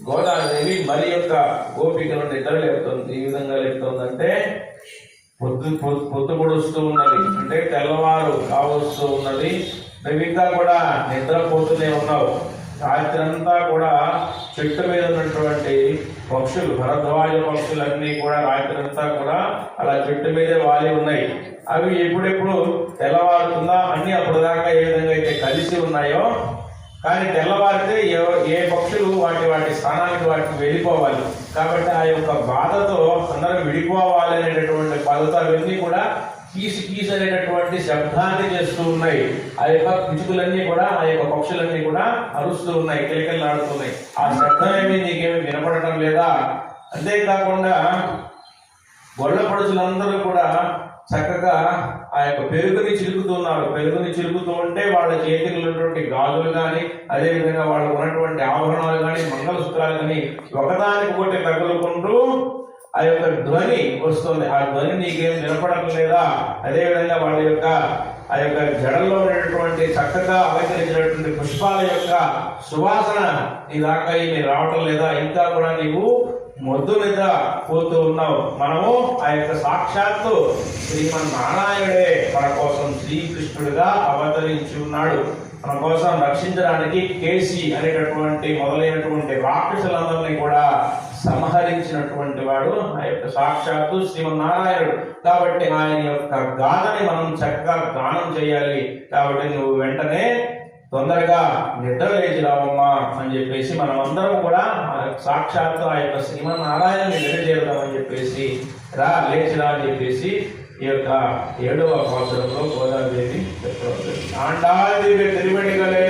గోదాదేవి మరి యొక్క గోపికను నిద్ర లేపుతుంది. ఈ విధంగా లేపుతుందంటే పొద్దు పొడుస్తూ ఉన్నది, అంటే తెల్లవారు కావస్తూ ఉన్నది. నువ్వు ఇంకా కూడా నిద్రపోతూనే ఉన్నావు. రాత్రి అంతా కూడా చెట్టు మీద ఉన్నటువంటి పక్షులు, భరద్వాజ పక్షులన్నీ కూడా రాత్రి అంతా కూడా అలా చెట్టు మీదే వాలి ఉన్నాయి. అవి ఎప్పుడెప్పుడు తెల్లవారుతుందా అన్ని అప్పుడు దాకా ఏ విధంగా అయితే కలిసి ఉన్నాయో, కానీ తెల్లవారితే ఏ పక్షులు వాటి స్థానానికి వాటికి వెళ్ళిపోవాలి. కాబట్టి ఆ యొక్క బాధతో అందరూ విడిపోవాలి అనేటటువంటి బాధతో అవన్నీ కూడా కీసు అనేటటువంటి శబ్దాన్ని చేస్తూ ఉన్నాయి. ఆ యొక్క పిచుకులన్నీ కూడా, ఆ యొక్క పక్షులన్నీ కూడా అరుస్తూ ఉన్నాయి, కిలకిలలాడుతున్నాయి. ఆ శబ్దం ఏమి నీకేమి వినపడటం లేదా? అంతేకాకుండా గొల్ల పడుచులందరూ కూడా చక్కగా ఆ యొక్క పెరుగుని చిలుకుతున్నారు. పెరుగుని చిలుకుతూ ఉంటే వాళ్ళ చేతికి ఉన్నటువంటి గాజులు కానీ, అదేవిధంగా వాళ్ళు ఉన్నటువంటి ఆభరణాలు కానీ, మంగళసూత్రాలు కానీ ఒకదానికి ఒకటి తగులుకుంటూ ఆ యొక్క ధ్వని వస్తుంది. ఆ ధ్వని నీకేం వినపడటం లేదా? అదేవిధంగా వాళ్ళ యొక్క ఆ యొక్క జడల్లో ఉన్నటువంటి చక్కగా అలంకరించినటువంటి పుష్పాల యొక్క సువాసన నీ దాకా ఏమి రావటం లేదా? ఇంకా కూడా నీవు మొద్దు నిద్ర పోతూ ఉన్నావు. మనము ఆ యొక్క సాక్షాత్తు శ్రీమన్నారాయణుడే మన కోసం శ్రీకృష్ణుడిగా అవతరించి ఉన్నాడు. మన కోసం రక్షించడానికి కేసి అనేటటువంటి మొదలైనటువంటి రాక్షసులందరినీ కూడా సంహరించినటువంటి వాడు ఆ యొక్క సాక్షాత్తు శ్రీమన్నారాయణుడు. కాబట్టి ఆయన యొక్క గాథని మనం చక్కగా గానం చేయాలి. కాబట్టి నువ్వు వెంటనే తొందరగా నిద్ర లేచి రావమ్మా అని చెప్పేసి మనం అందరం కూడా సాక్షాత్తు ఆ యొక్క శ్రీమన్నారాయణని నిలచేరుదామని చెప్పేసి లేచిరా అని చెప్పేసి ఈ యొక్క 7వ సంవత్సరంలో గోదాదేవి చెప్పడం. ఆండాదేవి తిరువడిగలే